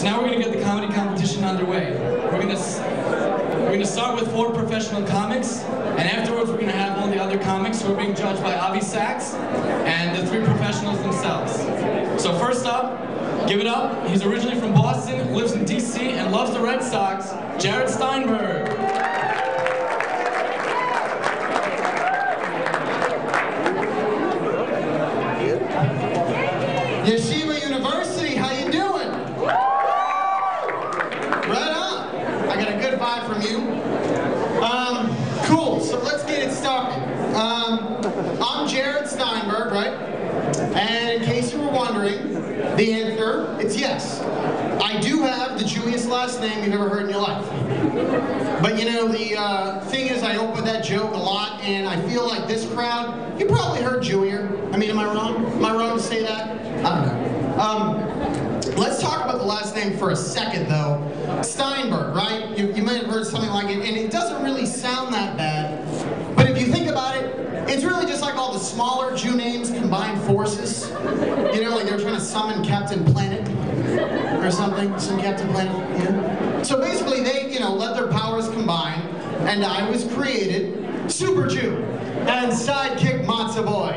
So now we're going to get the comedy competition underway. We're going to start with 4 professional comics, and afterwards we're going to have all the other comics who are being judged by Avi Sachs and the 3 professionals themselves. So first up, give it up. He's originally from Boston, lives in DC, and loves the Red Sox, Jared Steinberg. Yeshiva University, how you doing? Right on. I got a good vibe from you. Cool, so let's get it started. I'm Jared Steinberg, right? And in case you were wondering, the answer, it's yes. I do have the Jewiest last name you've ever heard in your life. But you know, the thing is, I open that joke a lot, and I feel like this crowd, you probably heard Jewier. I mean, am I wrong? Am I wrong to say that? I don't know. Let's talk about the last name for a second, though. Steinberg, right? You might have heard something like it, and it doesn't really sound that bad. But if you think about it, it's really just like all the smaller Jew names combined forces. You know, like they're trying to summon Captain Planet or something. Some Captain Planet, yeah. So basically, they, let their powers combine, and I was created Super Jew and sidekick Matzah Boy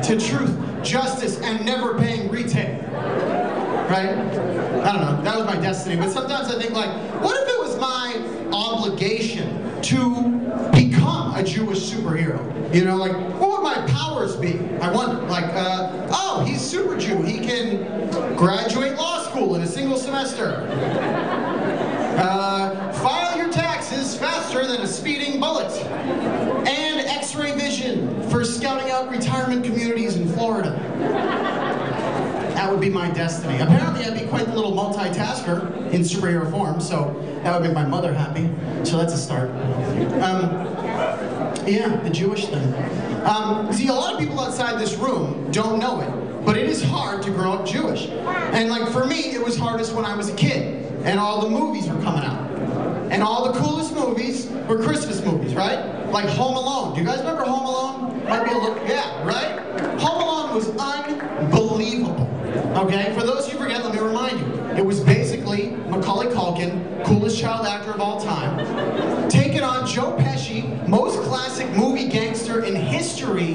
to truth, justice, and never paying retail. Right? I don't know. That was my destiny. But sometimes I think, like, what if it was my obligation to become a Jewish superhero? You know, like, what would my powers be? I wonder. Like, oh, he's Super Jew. He can graduate law school in a single semester. File your taxes faster than a speeding bullet. And X-ray vision for scouting out retirement communities in Florida. That would be my destiny. Apparently, I'd be quite the little multitasker in superhero form, so that would make my mother happy. So that's a start. Yeah, the Jewish thing. See, a lot of people outside this room don't know it, but it is hard to grow up Jewish. And like for me, it was hardest when I was a kid, and all the movies were coming out. And all the coolest movies were Christmas movies, right? Like Home Alone. Do you guys remember Home Alone? Might be a look, yeah, right? Home Alone was unbelievable. Okay, for those who forget, let me remind you. It was basically Macaulay Culkin, coolest child actor of all time, taking on Joe Pesci, most classic movie gangster in history,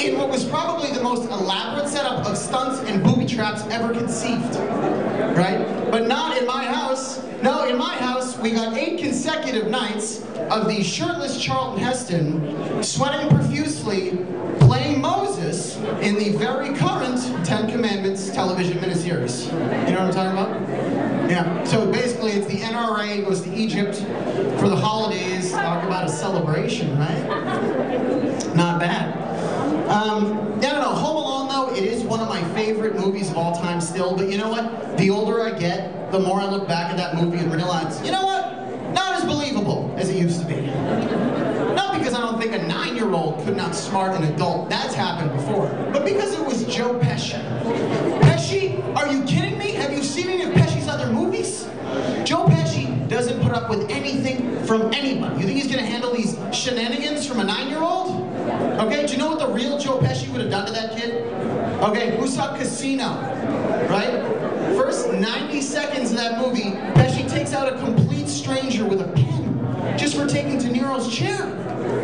in what was probably the most elaborate setup of stunts and booby traps ever conceived. Right? But not in my house. No, in my house, we got 8 consecutive nights of the shirtless Charlton Heston sweating profusely, playing Moses in the very current 10 Commandments television miniseries. You know what I'm talking about? Yeah. So basically, it's the NRA goes to Egypt for the holidays. Talk about a celebration, right? Not bad. I don't know. Home Alone, though, it is one of my favorite movies of all time still. But you know what? The older I get, the more I look back at that movie and realize, you know what? Not as believable as it used to be. Not because I don't think a 9-year-old couldn't outsmart an adult. That's happened before. But because it was Joe Pesci. Pesci? Are you kidding me? Have you seen any of Pesci's other movies? Joe Pesci doesn't put up with anything from anybody. You think he's going to handle these shenanigans from a 9-year-old? Okay, do you know what the real Joe Pesci would have done to that kid? Okay, who saw Casino? Right? First 90 seconds of that movie, Pesci takes out a complete stranger with a pen just for taking De Niro's chair.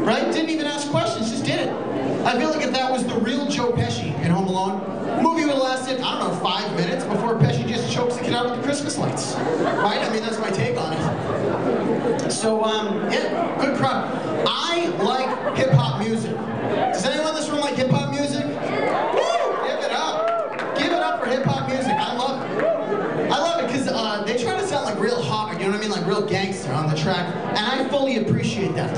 Right? Didn't even ask questions, just did it. I feel like if that was the real Joe Pesci in Home Alone, the movie would have lasted, I don't know, 5 minutes before Pesci just chokes the kid out with the Christmas lights. Right? I mean, that's my take on it. So, yeah, good crowd. I like hip-hop music. Does anyone in this room like hip-hop music? Woo! Give it up. Give it up for hip-hop music. I love it. I love it because they try to sound like real hot, you know what I mean? Like real gangster on the track. And I fully appreciate that.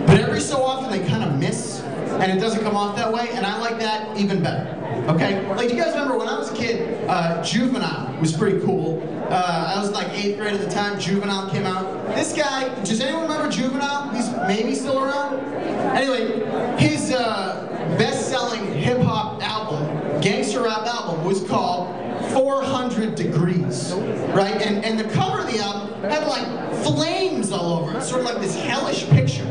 But every so often they kind of miss, and it doesn't come off that way, and I like that even better. Okay? Like, do you guys remember when I was a kid, Juvenile was pretty cool. I was like 8th grade at the time, Juvenile came out. This guy, does anyone remember Juvenile? He's maybe still around? Anyway, his best-selling hip-hop album, gangster rap album, was called 400 Degrees, right? And the cover of the album had like flames all over it, sort of like this hellish picture,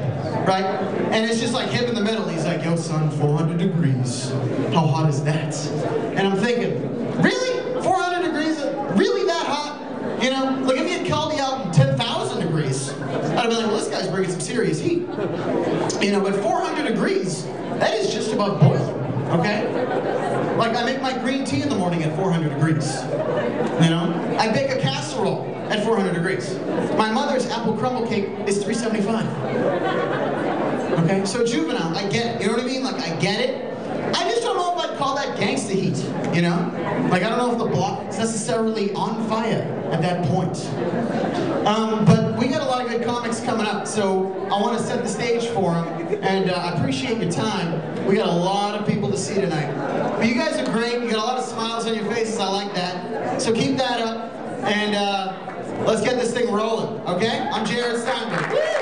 right? And it's just like him in the middle. He's like, yo son, 400 degrees. How hot is that? And I'm thinking, really? 400 degrees? Really that hot? You know? serious heat. You know, but 400 degrees, that is just above boiling, okay? Like, I make my green tea in the morning at 400 degrees, you know? I bake a casserole at 400 degrees. My mother's apple crumble cake is 375. Okay, so juvenile, I get it. You know what I mean? Like, I get it. I just don't know if I'd call that gangsta heat, you know? Like, I don't know if the block is necessarily on fire at that point. But we got a lot of good comics coming up, so I want to set the stage for them, and I appreciate your time. We got a lot of people to see tonight. But you guys are great. You got a lot of smiles on your faces. I like that. So keep that up, and let's get this thing rolling, okay? I'm Jared Steinberg.